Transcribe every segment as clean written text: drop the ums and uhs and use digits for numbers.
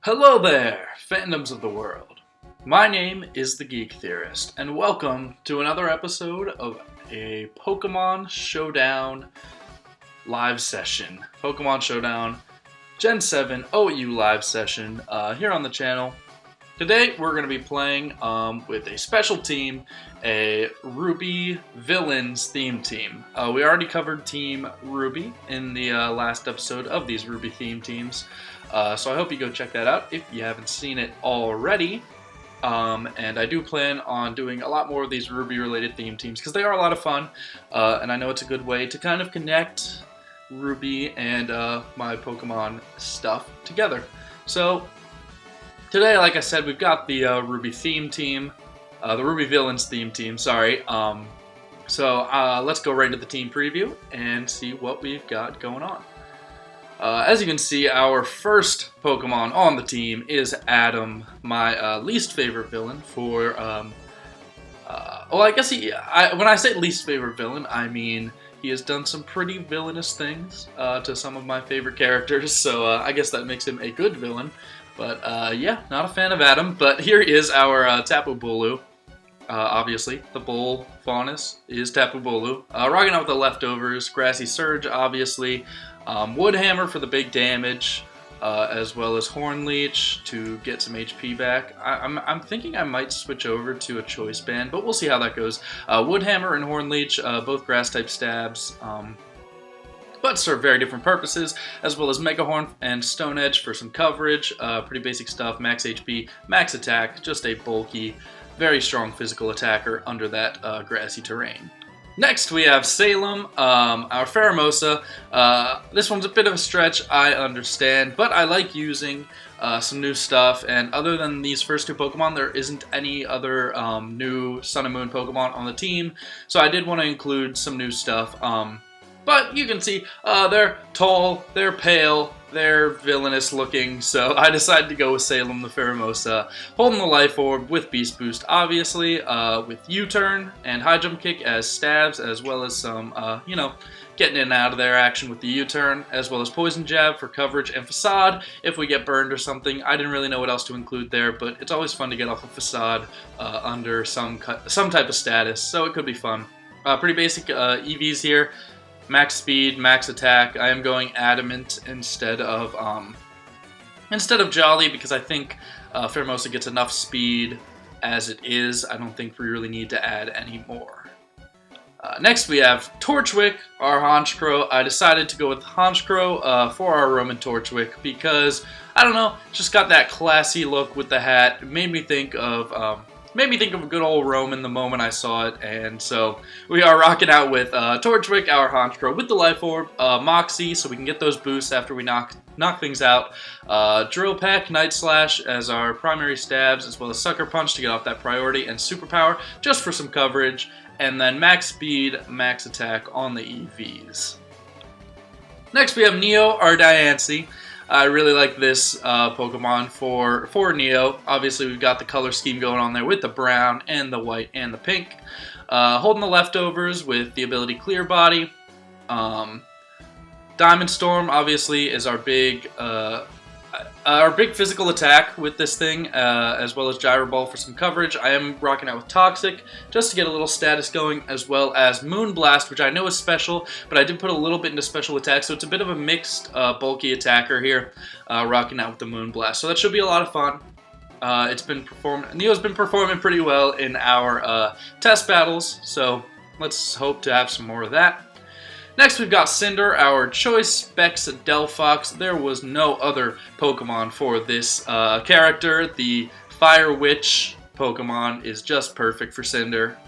Hello there, fandoms of the world. My name is the Geek Theorist, and welcome to another episode of a Pokemon Showdown live session. Pokemon Showdown Gen 7 OU live session here on the channel. Today we're going to be playing with a special team, a RWBY Villains theme team. We already covered Team RWBY in the last episode of these RWBY theme teams. So I hope you go check that out if you haven't seen it already. And I do plan on doing a lot more of these RWBY related theme teams because they are a lot of fun. And I know it's a good way to kind of connect RWBY and my Pokemon stuff together. So today, like I said, we've got the RWBY theme team, the RWBY Villains theme team, sorry. So let's go right into the team preview and see what we've got going on. As you can see, our first Pokemon on the team is Adam, my least favorite villain for, well, I guess when I say least favorite villain, I mean he has done some pretty villainous things to some of my favorite characters, so I guess that makes him a good villain. But yeah, not a fan of Adam, but here is our Tapu Bulu. Obviously, the Bull Faunus is Tapu Bulu. Rocking out with the leftovers, Grassy Surge, obviously. Woodhammer for the big damage, as well as Horn Leech to get some HP back. I'm thinking I might switch over to a Choice Band, but we'll see how that goes. Woodhammer and Horn Leech, both Grass-type stabs, but serve very different purposes, as well as Mega Horn and Stone Edge for some coverage. Pretty basic stuff, max HP, max attack, just a bulky, very strong physical attacker under that grassy terrain. Next, we have Salem, our Pheromosa. This one's a bit of a stretch, I understand, but I like using some new stuff, and other than these first two Pokemon, there isn't any other new Sun and Moon Pokemon on the team, so I did want to include some new stuff. But you can see they're tall, they're pale, they're villainous looking, so I decided to go with Salem the Pheromosa, holding the Life Orb with Beast Boost, obviously, with U-Turn and High Jump Kick as stabs, as well as some, getting in and out of their action with the U-Turn, as well as Poison Jab for coverage and Facade if we get burned or something. I didn't really know what else to include there, but it's always fun to get off a Facade under some type of status, so it could be fun. Pretty basic EVs here. Max speed, max attack. I am going Adamant instead of Jolly because I think Pheromosa gets enough speed as it is. I don't think we really need to add any more. Next we have Torchwick, our Honchkrow. I decided to go with Honchkrow for our Roman Torchwick because, I don't know, just got that classy look with the hat. It made me think of a good old Roman the moment I saw it, and so we are rocking out with Torchwick, our Honchkrow, with the Life Orb, Moxie, so we can get those boosts after we knock things out, Drill Peck, Night Slash as our primary stabs, as well as Sucker Punch to get off that priority, and Superpower just for some coverage, and then max speed, max attack on the EVs. Next we have Neo, our Diancie. I really like this Pokemon for Neo. Obviously, we've got the color scheme going on there with the brown and the white and the pink. Holding the leftovers with the ability Clear Body. Diamond Storm, obviously, is our big physical attack with this thing, as well as Gyro Ball for some coverage. I am rocking out with Toxic just to get a little status going, as well as Moonblast, which I know is special, but I did put a little bit into special attack, so it's a bit of a mixed, bulky attacker here, rocking out with the Moonblast. So that should be a lot of fun. Neo's been performing pretty well in our test battles, so let's hope to have some more of that. Next, we've got Cinder, our Choice Specs Delphox. There was no other Pokemon for this character. The Fire Witch Pokemon is just perfect for Cinder.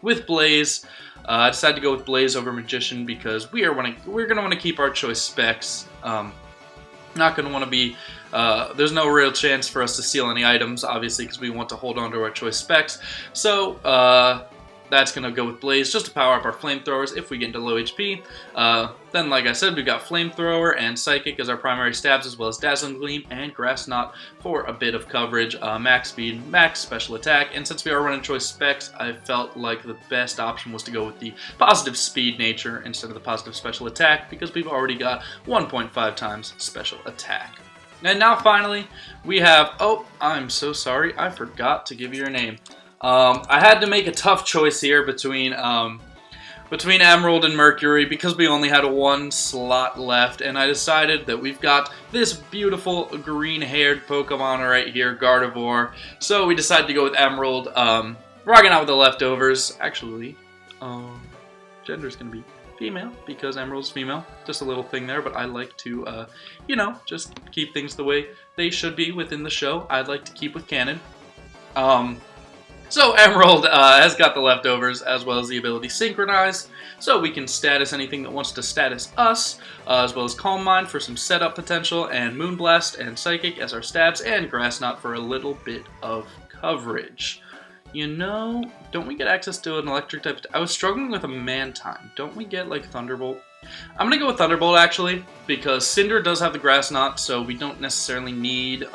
With Blaze, I decided to go with Blaze over Magician because we're going to want to keep our Choice Specs. Not going to want to be... there's no real chance for us to steal any items, obviously, because we want to hold on to our Choice Specs. So, that's going to go with Blaze just to power up our Flamethrowers if we get into low HP. Then, like I said, we've got Flamethrower and Psychic as our primary stabs, as well as Dazzling Gleam and Grass Knot for a bit of coverage, max speed, max special attack. And since we are running Choice Specs, I felt like the best option was to go with the positive speed nature instead of the positive special attack because we've already got 1.5 times special attack. And now finally, we have, oh, I'm so sorry, I forgot to give you your name. I had to make a tough choice here between Emerald and Mercury because we only had one slot left, and I decided that we've got this beautiful green-haired Pokemon right here, Gardevoir. So we decided to go with Emerald, rocking out with the leftovers. Actually, gender's gonna be female because Emerald's female. Just a little thing there, but I like to, you know, just keep things the way they should be within the show. I'd like to keep with canon. So Emerald has got the leftovers as well as the ability Synchronize, so we can status anything that wants to status us, as well as Calm Mind for some setup potential, and Moonblast and Psychic as our stabs, and Grass Knot for a little bit of coverage. You know, don't we get access to an electric type? I was struggling with a Mantine. Don't we get, like, Thunderbolt? I'm going to go with Thunderbolt, actually, because Cinder does have the Grass Knot, so we don't necessarily need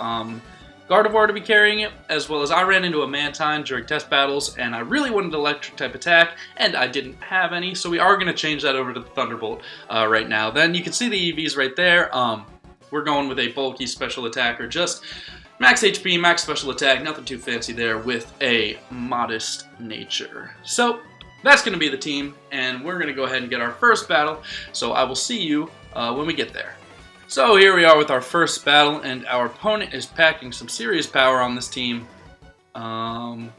Gardevoir to be carrying it, as well as I ran into a Mantine during test battles, and I really wanted an electric type attack, and I didn't have any, so we are going to change that over to the Thunderbolt right now. Then you can see the EVs right there. We're going with a bulky special attacker, just max HP, max special attack, nothing too fancy there, with a modest nature. So that's going to be the team, and we're going to go ahead and get our first battle, so I will see you when we get there. So here we are with our first battle, and our opponent is packing some serious power on this team. Yeah,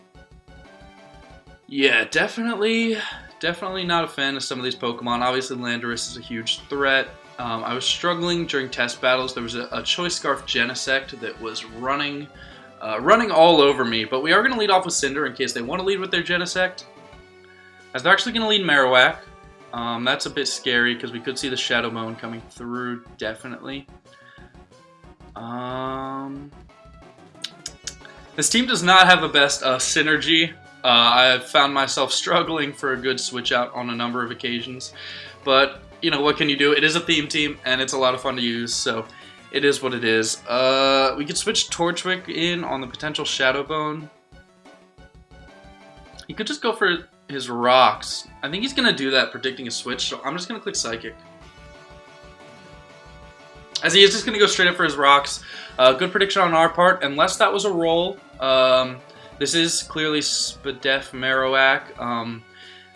definitely not a fan of some of these Pokemon. Obviously, Landorus is a huge threat. I was struggling during test battles. There was a Choice Scarf Genesect that was running all over me, but we are going to lead off with Cinder in case they want to lead with their Genesect, as they're actually going to lead Marowak. That's a bit scary because we could see the Shadow Moan coming through, definitely. This team does not have the best synergy. I've found myself struggling for a good switch out on a number of occasions. But, you know, what can you do? It is a theme team, and it's a lot of fun to use, so it is what it is. We could switch Torchwick in on the potential Shadow Bone. He could just go for his rocks. I think he's going to do that, predicting a switch, so I'm just going to click Psychic. As he is just going to go straight up for his rocks. Good prediction on our part, unless that was a roll. This is clearly Spadef Marowak.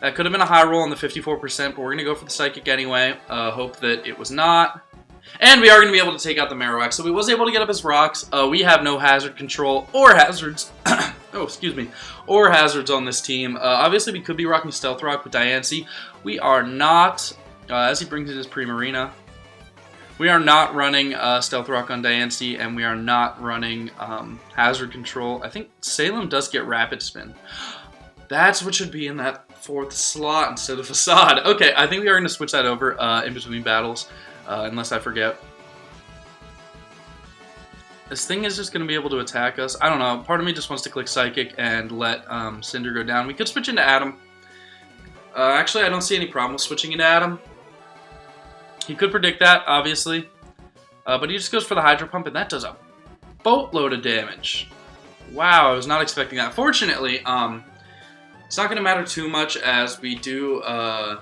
That could have been a high roll on the 54%, but we're going to go for the Psychic anyway. Hope that it was not. And we are going to be able to take out the Marowak. So we was able to get up his rocks. We have no hazard control or hazards. Oh, excuse me. Or hazards on this team. Obviously, we could be rocking Stealth Rock with Diancie. We are not, as he brings in his Primarina, we are not running Stealth Rock on Diancie, and we are not running hazard control. I think Salem does get Rapid Spin. That's what should be in that 4th slot instead of Facade. Okay, I think we are going to switch that over in between battles, unless I forget. This thing is just going to be able to attack us. I don't know. Part of me just wants to click Psychic and let Cinder go down. We could switch into Adam. Actually, I don't see any problem with switching into Adam. He could predict that, obviously. But he just goes for the Hydro Pump, and that does a boatload of damage. Wow, I was not expecting that. Fortunately, it's not going to matter too much as we do have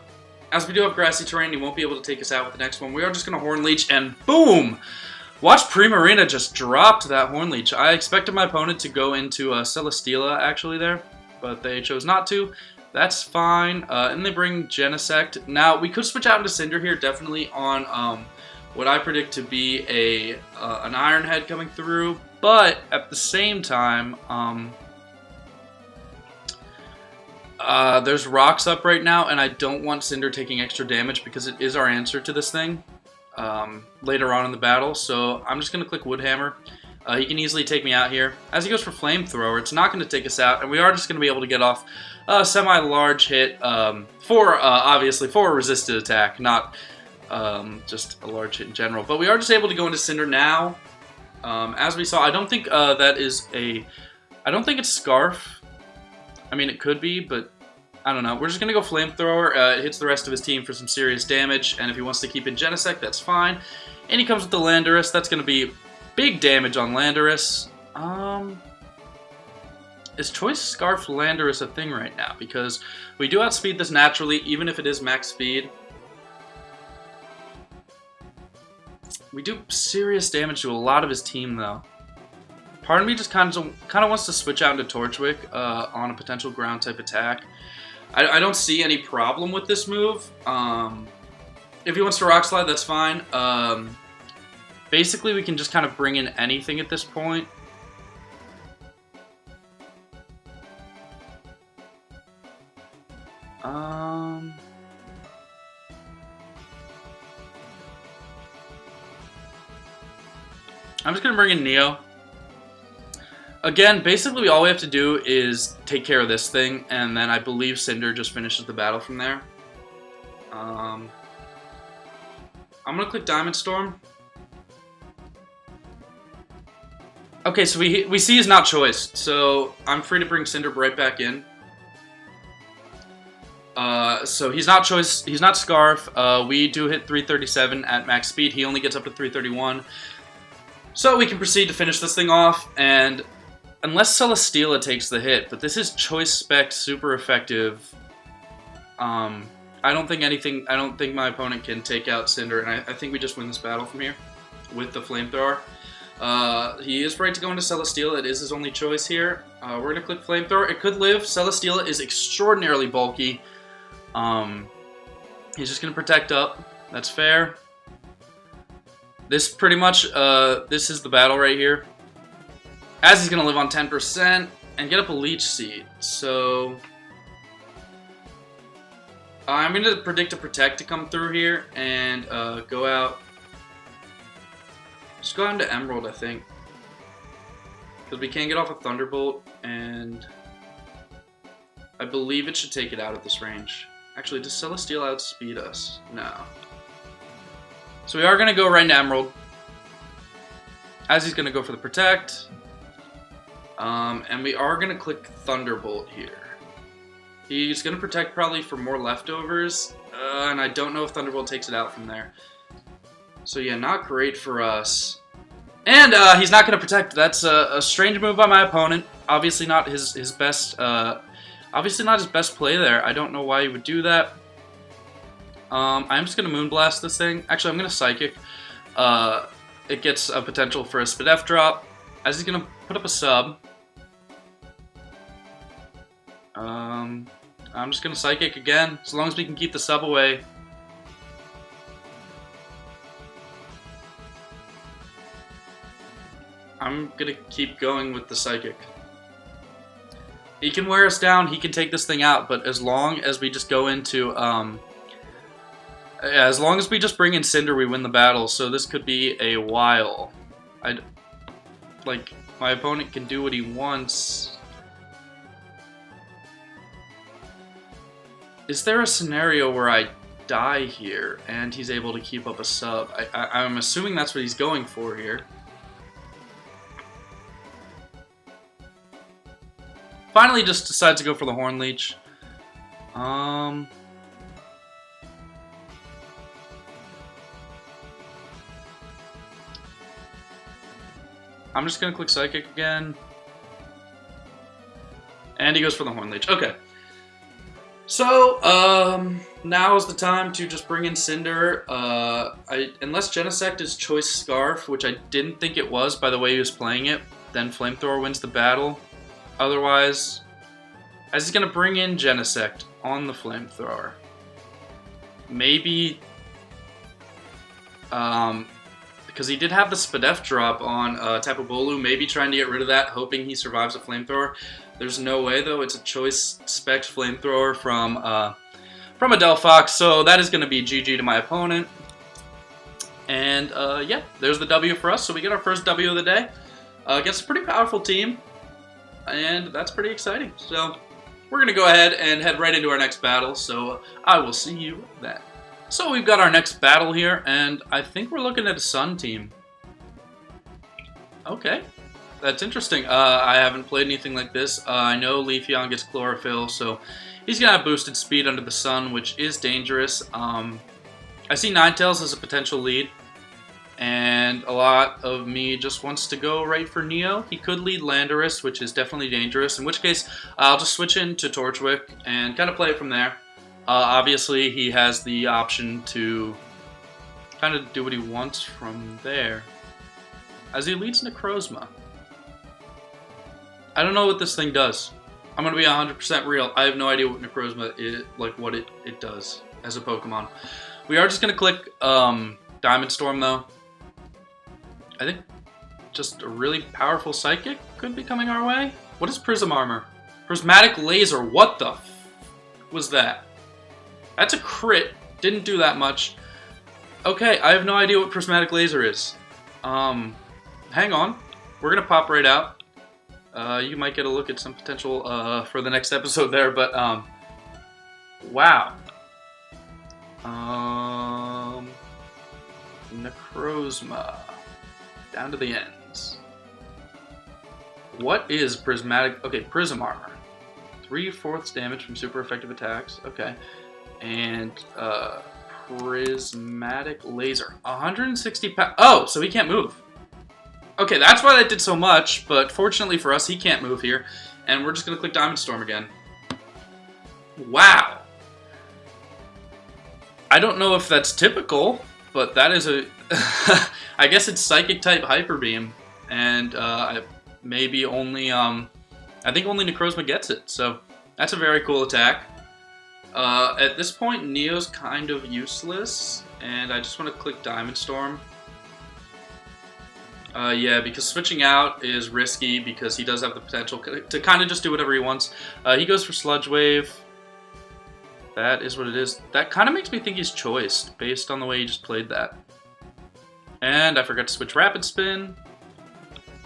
grassy terrain. He won't be able to take us out with the next one. We are just going to Horn Leech, and boom! Watch Primarina just dropped that Horn Leech. I expected my opponent to go into Celesteela actually there, but they chose not to. That's fine. And they bring Genesect. Now, we could switch out into Cinder here, definitely on what I predict to be an Iron Head coming through. But at the same time, there's rocks up right now, and I don't want Cinder taking extra damage because it is our answer to this thing. Later on in the battle, so I'm just going to click Woodhammer. He can easily take me out here. As he goes for Flamethrower, it's not going to take us out, and we are just going to be able to get off a semi-large hit obviously for a resisted attack, not just a large hit in general. But we are just able to go into Cinder now. As we saw, I don't think that is a... I don't think it's Scarf. I mean, it could be, but I don't know. We're just going to go Flamethrower. It hits the rest of his team for some serious damage, and if he wants to keep in Genesect, that's fine. And he comes with the Landorus. That's going to be big damage on Landorus. Is Choice Scarf Landorus a thing right now? Because we do outspeed this naturally, even if it is max speed. We do serious damage to a lot of his team, though. Part of me just kind of wants to switch out into Torchwick on a potential ground type attack. I don't see any problem with this move. If he wants to Rock Slide, that's fine. Basically, we can just kind of bring in anything at this point. I'm just going to bring in Neo. Again, basically all we have to do is take care of this thing, and then I believe Cinder just finishes the battle from there. I'm going to click Diamond Storm. Okay, so we see he's not choiced, so I'm free to bring Cinder right back in. So he's not choice, he's not Scarf. We do hit 337 at max speed. He only gets up to 331. So we can proceed to finish this thing off, and unless Celesteela takes the hit, but this is choice spec, super effective. I don't think my opponent can take out Cinder, and I think we just win this battle from here with the Flamethrower. He is right to go into Celesteela. It is his only choice here. We're going to click Flamethrower. It could live. Celesteela is extraordinarily bulky. He's just going to protect up. That's fair. This pretty much, this is the battle right here. As he's going to live on 10% and get up a Leech Seed. So I'm going to predict a Protect to come through here and go out. Just go out into Emerald, I think. Because we can't get off a Thunderbolt, and I believe it should take it out at this range. Actually, does Celesteela outspeed us? No. So we are going to go right into Emerald. As he's going to go for the Protect. And we are going to click Thunderbolt here. He's going to Protect probably for more leftovers. And I don't know if Thunderbolt takes it out from there. So yeah, not great for us. And he's not going to Protect. That's a strange move by my opponent. Obviously not his best. Obviously not his best play there. I don't know why he would do that. I'm just going to Moonblast this thing. Actually, I'm going to Psychic. It gets a potential for a Spadef drop. As he's going to put up a sub. I'm just going to Psychic again. As long as we can keep the sub away. I'm going to keep going with the Psychic. He can wear us down. He can take this thing out. But as long as we just go into... as long as we just bring in Cinder, we win the battle. So this could be a while. Like, my opponent can do what he wants. Is there a scenario where I die here and he's able to keep up a sub? I'm assuming that's what he's going for here. Finally just decides to go for the Horn Leech. I'm just going to click Psychic again. And he goes for the Horn Leech. Okay. So, now is the time to just bring in Cinder. Unless Genesect is Choice Scarf, which I didn't think it was by the way he was playing it, then Flamethrower wins the battle. Otherwise, as he's going to bring in Genesect on the Flamethrower. Maybe, because he did have the Spadef drop on Tapu Bulu, maybe trying to get rid of that, hoping he survives a Flamethrower. There's no way, though. It's a choice spec Flamethrower from a Delphox, so that is going to be GG to my opponent. And, yeah, there's the W for us. So we get our first W of the day against a pretty powerful team, and that's pretty exciting. So we're going to go ahead and head right into our next battle, so I will see you then. So we've got our next battle here, and I think we're looking at a Sun team. Okay, that's interesting. I haven't played anything like this. I know Leafeon gets Chlorophyll, so he's going to have boosted speed under the Sun, which is dangerous. I see Ninetales as a potential lead, and a lot of me just wants to go right for Neo. He could lead Landorus, which is definitely dangerous, in which case I'll just switch into Torchwick and kind of play it from there. Obviously, he has the option to kind of do what he wants from there. As he leads Necrozma. I don't know what this thing does. I'm going to be 100% real. I have no idea what Necrozma is, like what it does as a Pokemon. We are just going to click Diamond Storm though. I think just a really powerful Psychic could be coming our way. What is Prism Armor? Prismatic Laser. What the f was that? That's a crit. Didn't do that much. Okay, I have no idea what Prismatic Laser is. Hang on. We're going to pop right out. You might get a look at some potential for the next episode there, but wow. Necrozma. Down to the ends. What is Prismatic? Okay, Prism Armor. 3/4 damage from super effective attacks. Okay. And Prismatic Laser. 160 pounds. Oh, so he can't move. Okay, that's why that did so much, but fortunately for us, he can't move here. And we're just going to click Diamond Storm again. Wow. I don't know if that's typical, but that is a... I guess it's Psychic type Hyper Beam. And maybe only... I think only Necrozma gets it, so that's a very cool attack. At this point, Neo's kind of useless, and I just want to click Diamond Storm. Yeah, because switching out is risky because he does have the potential to kind of just do whatever he wants. He goes for Sludge Wave. That is what it is. That kind of makes me think he's choiced based on the way he just played that. And I forgot to switch Rapid Spin.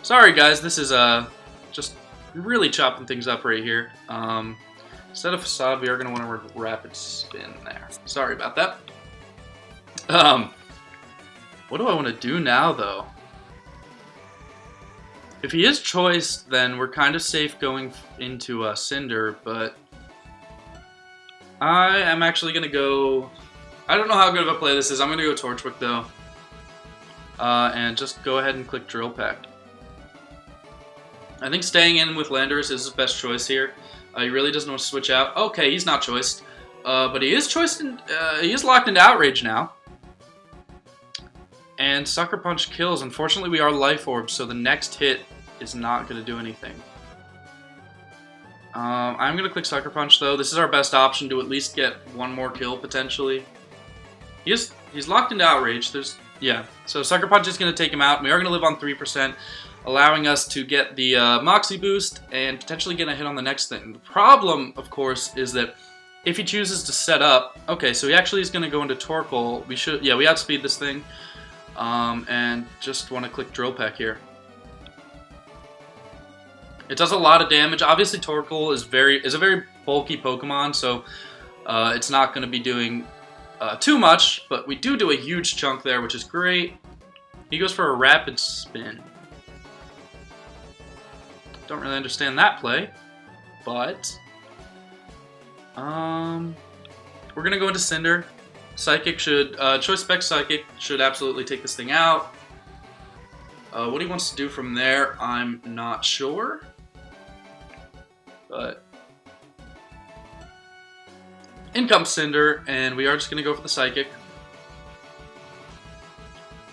Sorry guys, this is just really chopping things up right here. Instead of Facade, we are going to want to Rapid Spin there. Sorry about that. What do I want to do now though? If he is choiced, then we're kind of safe going into Cinder, but I am actually going to go... I don't know how good of a play this is. I'm going to go Torchwick, though. And just go ahead and click Drill Peck. I think staying in with Landorus is his best choice here. He really doesn't want to switch out. Okay, he's not choiced. But he is choiced, he is locked into Outrage now. And Sucker Punch kills. Unfortunately, we are Life Orbs, so the next hit is not going to do anything. I'm going to click Sucker Punch, though. This is our best option to at least get one more kill, potentially. He's locked into Outrage. Yeah, so Sucker Punch is going to take him out. We are going to live on 3%, allowing us to get the Moxie boost and potentially get a hit on the next thing. The problem, of course, is that if he chooses to set up... Okay, so he actually is going to go into Torkoal. We outspeed this thing. And just want to click Drill Peck here. It does a lot of damage. Obviously, Torkoal is a very bulky Pokemon, so it's not going to be doing too much, but we do a huge chunk there, which is great. He goes for a Rapid Spin. Don't really understand that play, but we're going to go into Cinder. Psychic should, Choice Spec Psychic should absolutely take this thing out. What he wants to do from there, I'm not sure. But in comes Cinder, and we are just going to go for the Psychic.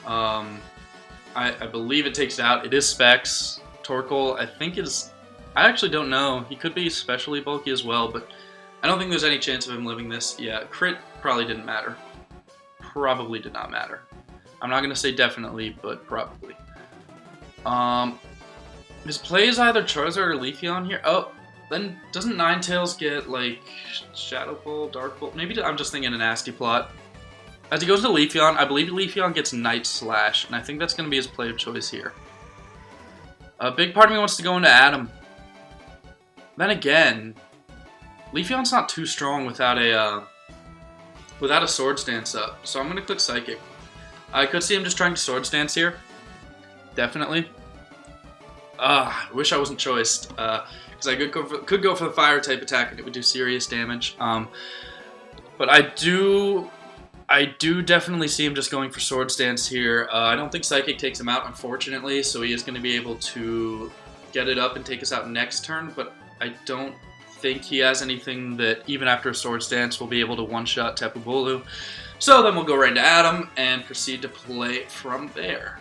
I believe it takes it out. It is Specs. Torkoal, I think is... I actually don't know. He could be especially bulky as well, but I don't think there's any chance of him living this. Yeah, crit probably didn't matter. Probably did not matter. I'm not going to say definitely, but probably. His play is either Charizard or Leafeon here. Oh, then doesn't Ninetales get, like, Shadow Bolt, Dark Bolt? Maybe I'm just thinking a nasty plot. As he goes to Leafeon, I believe Leafeon gets Night Slash, and I think that's going to be his play of choice here. A big part of me wants to go into Adam. Then again, Leafeon's not too strong without a Swords Dance up, so I'm going to click Psychic. I could see him just trying to Swords Dance here. Definitely. I wish I wasn't choiced, because I could go for the Fire type attack and it would do serious damage. But I do definitely see him just going for Swords Dance here. I don't think Psychic takes him out, unfortunately, so he is going to be able to get it up and take us out next turn, but I don't think he has anything that, even after a Swords Dance, will be able to one-shot Tapu Bulu. So then we'll go right into Adam and proceed to play from there.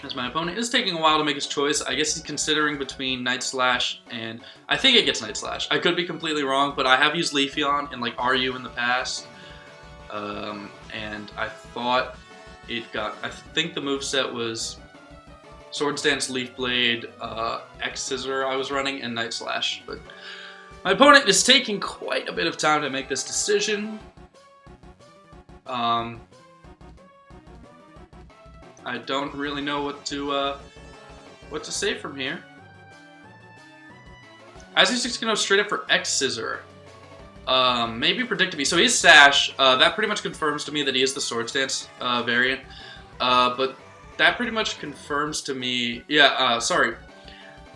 As my opponent is taking a while to make his choice, I guess he's considering between Night Slash and... I think it gets Night Slash. I could be completely wrong, but I have used Leafeon in like RU in the past. And I thought it got... I think the moveset was Swords Dance, Leaf Blade, X Scissor I was running, and Night Slash. But my opponent is taking quite a bit of time to make this decision. I don't really know what to say from here. As he's just gonna go straight up for X Scissor. Maybe Predict Me. So he's Sash. That pretty much confirms to me that he is the Swords Dance variant. But that pretty much confirms to me... Yeah, sorry.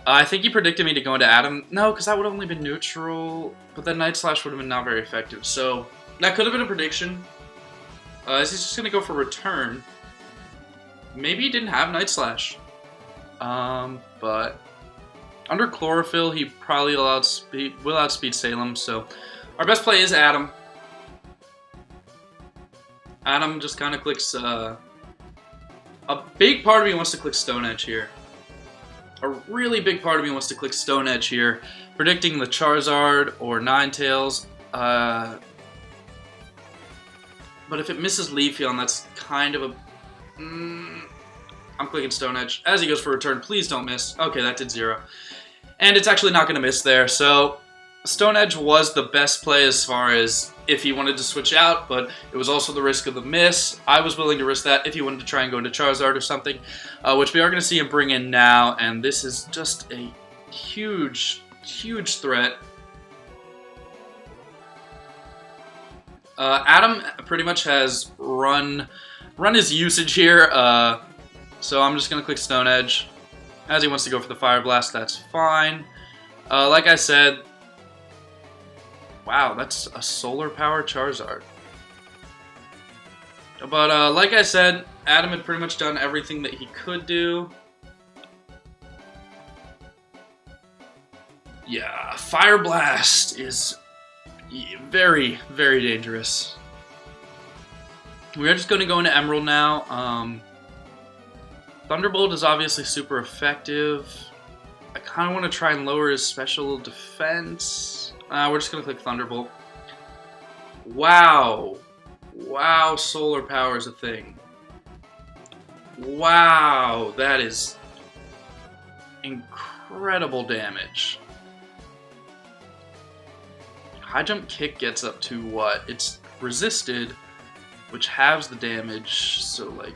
I think he predicted me to go into Adam. No, because that would have only been neutral. But then Night Slash would have been not very effective. So that could have been a prediction. He's just gonna go for Return. Maybe he didn't have Night Slash. But under Chlorophyll, he probably will outspeed Salem. So our best play is Adam. Adam just kind of clicks... a big part of me wants to click Stone Edge here. A really big part of me wants to click Stone Edge here. Predicting the Charizard or Ninetales. But if it misses Leafeon, that's kind of a... I'm clicking Stone Edge. As he goes for Return, please don't miss. Okay, that did 0. And it's actually not going to miss there. So Stone Edge was the best play as far as if he wanted to switch out, but it was also the risk of the miss. I was willing to risk that if he wanted to try and go into Charizard or something, which we are going to see him bring in now. And this is just a huge, huge threat. Adam pretty much has run his usage here, so I'm just going to click Stone Edge. As he wants to go for the Fire Blast, that's fine. Like I said, wow, that's a Solar Power Charizard. But like I said, Adam had pretty much done everything that he could do. Yeah, Fire Blast is very, very dangerous. We are just going to go into Emerald now. Thunderbolt is obviously super effective. I kind of want to try and lower his special defense. We're just going to click Thunderbolt. Wow. Wow, Solar Power is a thing. Wow, that is incredible damage. High Jump Kick gets up to what? It's resisted, which halves the damage, so like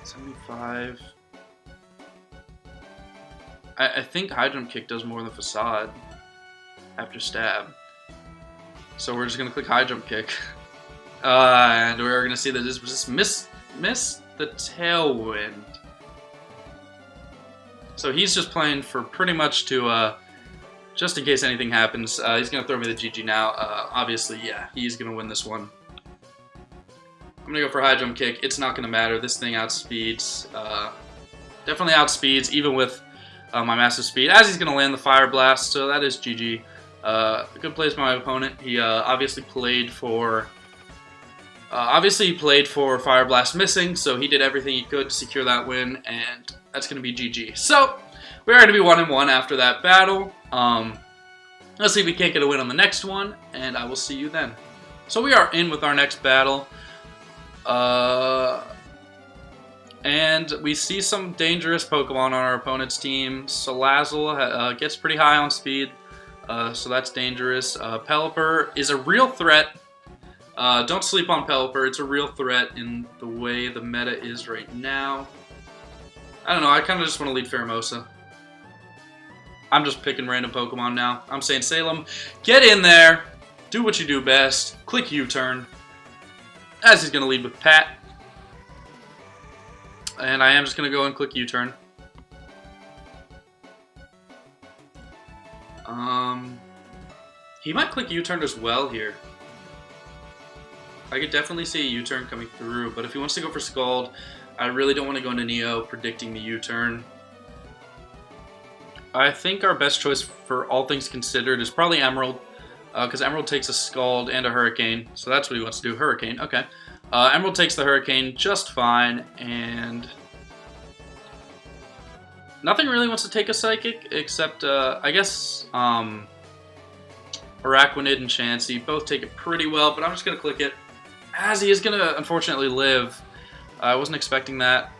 75. I think High Jump Kick does more than Facade after Stab. So we're just going to click High Jump Kick. And we're going to see that this was just miss the Tailwind. So he's just playing for pretty much to, just in case anything happens. He's going to throw me the GG now. Obviously, yeah, he's going to win this one. I'm going to go for High Jump Kick. It's not going to matter. This thing outspeeds. Definitely outspeeds, even with my massive speed. As he's going to land the Fire Blast, so that is GG. Good plays by my opponent. He obviously played for Fire Blast missing, so he did everything he could to secure that win, and that's going to be GG. So we're going to be 1-1 after that battle. Let's see if we can't get a win on the next one, and I will see you then. So we are in with our next battle. And we see some dangerous Pokemon on our opponent's team. Salazzle gets pretty high on speed, so that's dangerous. Pelipper is a real threat. Don't sleep on Pelipper. It's a real threat in the way the meta is right now. I don't know. I kind of just want to lead Pheromosa. I'm just picking random Pokemon now. I'm saying Salem, get in there. Do what you do best. Click U-turn. As he's going to lead with Pat. And I am just going to go and click U-turn. He might click U-turn as well here. I could definitely see a U-turn coming through, but if he wants to go for Scald, I really don't want to go into Neo predicting the U-turn. I think our best choice for all things considered is probably Emerald, because Emerald takes a Scald and a Hurricane, so that's what he wants to do, Hurricane, okay. Emerald takes the Hurricane just fine, and nothing really wants to take a Psychic, except, I guess, Araquanid and Chansey both take it pretty well, but I'm just going to click it, as he is going to, unfortunately, live. I wasn't expecting that.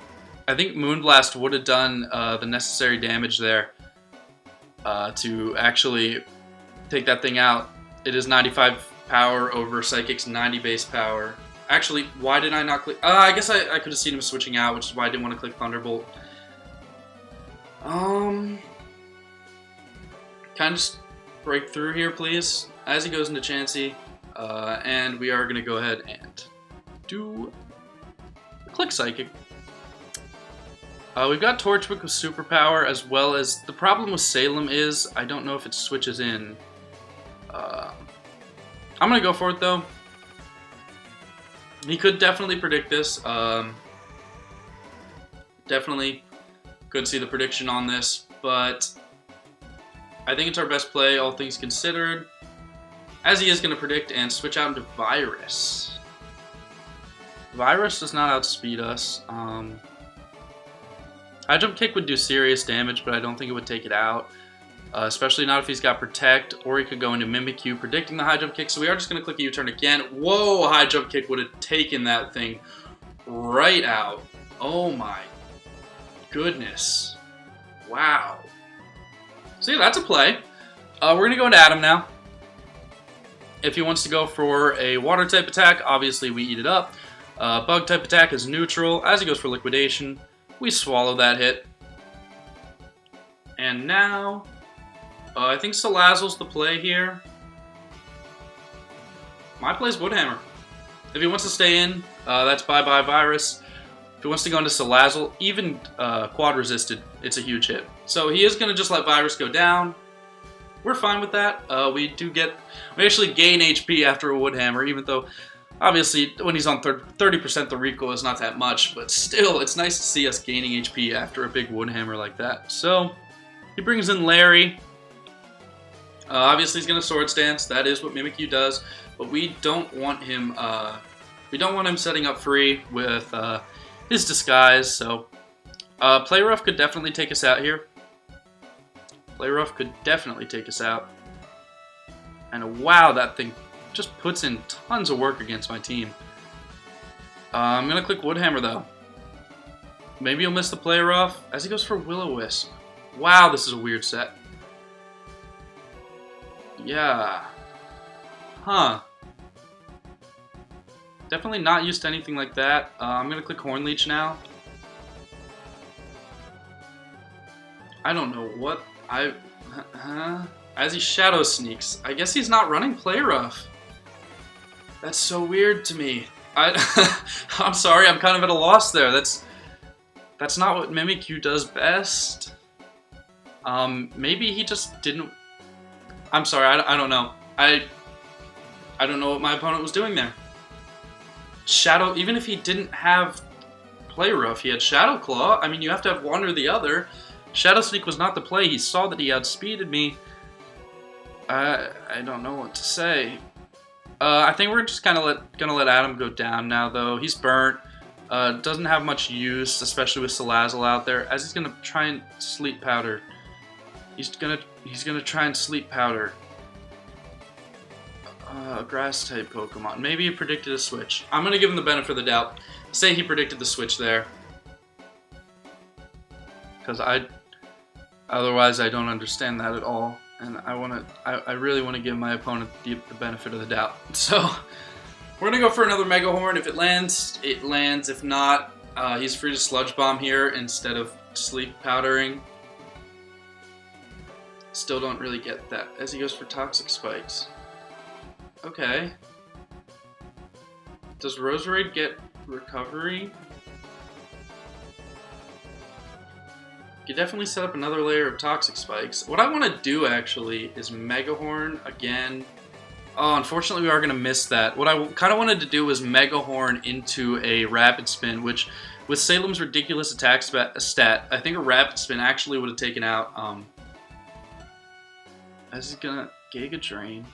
I think Moonblast would have done the necessary damage there to actually take that thing out. It is 95 power over Psychic's 90 base power. Actually, why did I not click? I guess I could have seen him switching out, which is why I didn't want to click Thunderbolt. Kind of just break through here, please, as he goes into Chansey. And we are going to go ahead and do click Psychic. We've got Torchwick with Superpower, as well as the problem with Salem is I don't know if it switches in. I'm going to go for it, though. He could definitely predict this. Definitely could see the prediction on this, but I think it's our best play, all things considered, as he is going to predict and switch out into Virus. Virus does not outspeed us. High Jump Kick would do serious damage, but I don't think it would take it out. Especially not if he's got Protect, or he could go into Mimikyu, predicting the High Jump Kick. So we are just going to click a U-turn again. Whoa, High Jump Kick would have taken that thing right out. Oh my goodness. Wow. So yeah, that's a play. We're going to go into Adam now. If he wants to go for a Water type attack, obviously we eat it up. Bug type attack is neutral. As he goes for Liquidation, we swallow that hit. And now, I think Salazzle's the play here. My play is Woodhammer. If he wants to stay in, that's bye-bye Virus. If he wants to go into Salazzle, even quad resisted, it's a huge hit. So he is going to just let Virus go down. We're fine with that. We actually gain HP after a Woodhammer, even though obviously when he's on 30%, the recoil is not that much, but still, it's nice to see us gaining HP after a big Woodhammer like that. So he brings in Larry. Obviously, he's going to Swords Dance. That is what Mimikyu does, but we don't want him. We don't want him setting up free with his disguise. So Play Rough could definitely take us out here. Play Rough could definitely take us out. And wow, that thing just puts in tons of work against my team. I'm going to click Woodhammer, though. Maybe he'll miss the Play Rough as he goes for Will-O-Wisp. Wow, this is a weird set. Yeah. Huh. Definitely not used to anything like that. I'm going to click Horn Leech now. I don't know what as he Shadow Sneaks. I guess he's not running Play Rough. That's so weird to me. I'm sorry, I'm kind of at a loss there. That's not what Mimikyu does best. Maybe he just didn't. I'm sorry, I don't know. I don't know what my opponent was doing there. Shadow, even if he didn't have Play Rough, he had Shadow Claw. I mean, you have to have one or the other. Shadow Sneak was not the play. He saw that he outspeeded me. I don't know what to say. I think we're just kind of gonna let Adam go down now, though. He's burnt. Doesn't have much use, especially with Salazzle out there, as he's gonna try and Sleep Powder. He's gonna try and Sleep Powder. Grass type Pokemon. Maybe he predicted a switch. I'm gonna give him the benefit of the doubt. Say he predicted the switch there, because otherwise I don't understand that at all, and I really want to give my opponent the benefit of the doubt. So we're gonna go for another Mega Horn. If it lands, it lands. If not, he's free to Sludge Bomb here instead of Sleep Powdering. Still don't really get that, as he goes for Toxic Spikes. Okay. Does Roserade get Recovery? You could definitely set up another layer of Toxic Spikes. What I want to do, actually, is Mega Horn again. Oh, unfortunately, we are going to miss that. What I kind of wanted to do was Mega Horn into a Rapid Spin, which, with Salem's ridiculous attack stat, I think a Rapid Spin actually would have taken out As he's gonna Giga Drain.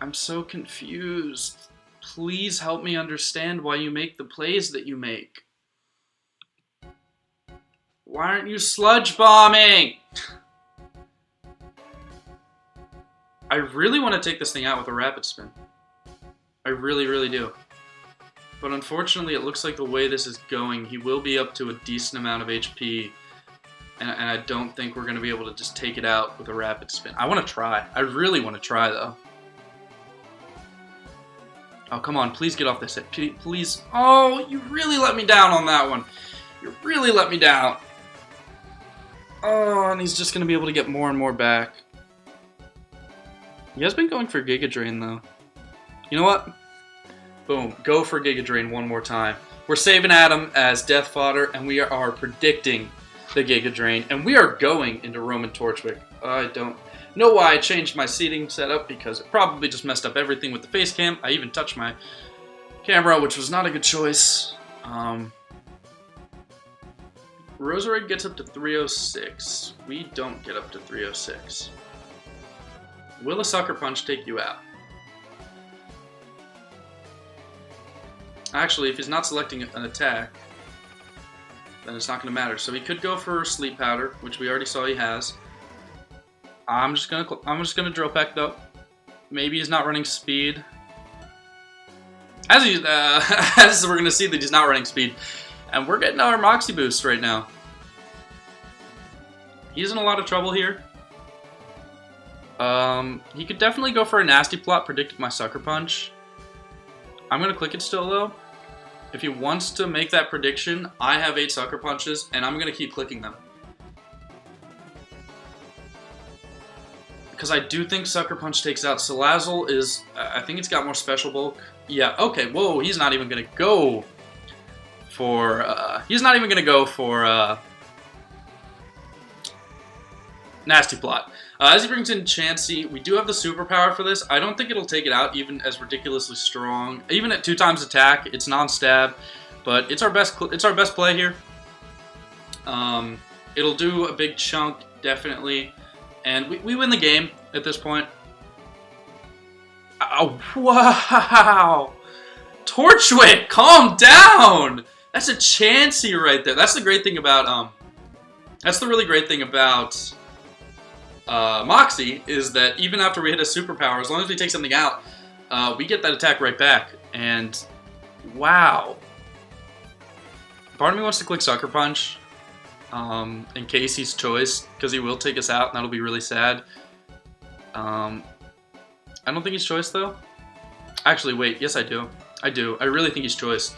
I'm so confused. Please help me understand why you make the plays that you make. Why aren't you sludge bombing? I really want to take this thing out with a rapid spin. I really, really do. But unfortunately, it looks like the way this is going, he will be up to a decent amount of HP. And I don't think we're going to be able to just take it out with a rapid spin. I want to try. I really want to try, though. Oh, come on. Please get off this hit. Please. Oh, you really let me down on that one. You really let me down. Oh, and he's just going to be able to get more and more back. He has been going for Giga Drain, though. You know what? Boom. Go for Giga Drain one more time. We're saving Adam as death fodder, and we are predicting the Giga Drain, and we are going into Roman Torchwick. I don't know why I changed my seating setup, because it probably just messed up everything with the face cam. I even touched my camera, which was not a good choice. Roserade gets up to 306. We don't get up to 306. Will a Sucker Punch take you out? Actually, if he's not selecting an attack, then it's not going to matter. So he could go for Sleep Powder, which we already saw he has. I'm just gonna Drill Peck though. Maybe he's not running speed. As we're gonna see that he's not running speed, and we're getting our Moxie boost right now. He's in a lot of trouble here. He could definitely go for a Nasty Plot, predicted my Sucker Punch. I'm gonna click it still though. If he wants to make that prediction, I have 8 Sucker Punches, and I'm gonna keep clicking them. Because I do think Sucker Punch takes out Salazzle is, I think it's got more special bulk. Yeah, okay, whoa, he's not even gonna go for, Nasty Plot. As he brings in Chansey, we do have the superpower for this. I don't think it'll take it out even as ridiculously strong. Even at 2 times attack, it's non-stab, but it's our best play here. It'll do a big chunk, definitely. And we win the game at this point. Oh, wow! Torchwick, calm down! That's a Chansey right there. That's the great thing about, that's the really great thing about Moxie, is that even after we hit a superpower, as long as we take something out, we get that attack right back. And, wow. Part of me wants to click Sucker Punch. In case he's choiced, because he will take us out, and that'll be really sad. I don't think he's choiced, though. Actually, wait, yes I do. I do. I really think he's choiced.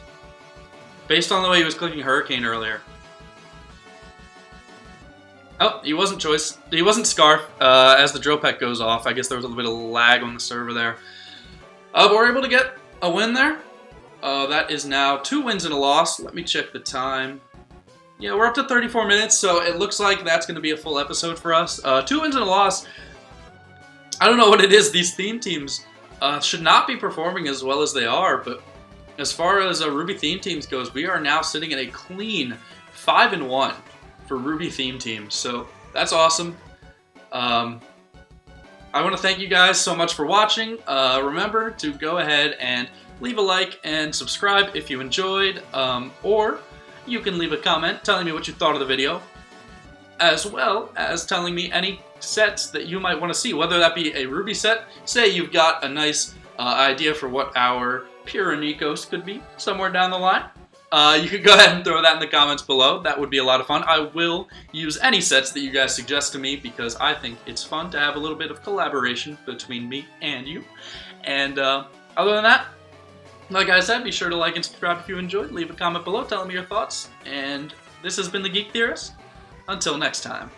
Based on the way he was clicking Hurricane earlier. Oh, he wasn't choiced. He wasn't Scarf. As the Drill Peck goes off, I guess there was a little bit of lag on the server there. But we're able to get a win there. That is now 2 wins and a loss. Let me check the time. Yeah, we're up to 34 minutes, so it looks like that's going to be a full episode for us. 2 wins and a loss. I don't know what it is. These theme teams should not be performing as well as they are, but as far as RWBY theme teams goes, we are now sitting at a clean 5-1 for RWBY theme teams, so that's awesome. I want to thank you guys so much for watching. Remember to go ahead and leave a like and subscribe if you enjoyed, or you can leave a comment telling me what you thought of the video, as well as telling me any sets that you might want to see, whether that be a RWBY set. Say you've got a nice idea for what our Pyranicos could be somewhere down the line. You could go ahead and throw that in the comments below. That would be a lot of fun. I will use any sets that you guys suggest to me, because I think it's fun to have a little bit of collaboration between me and you. And other than that, like I said, be sure to like and subscribe if you enjoyed. Leave a comment below telling me your thoughts. And this has been The Geek Theorist. Until next time.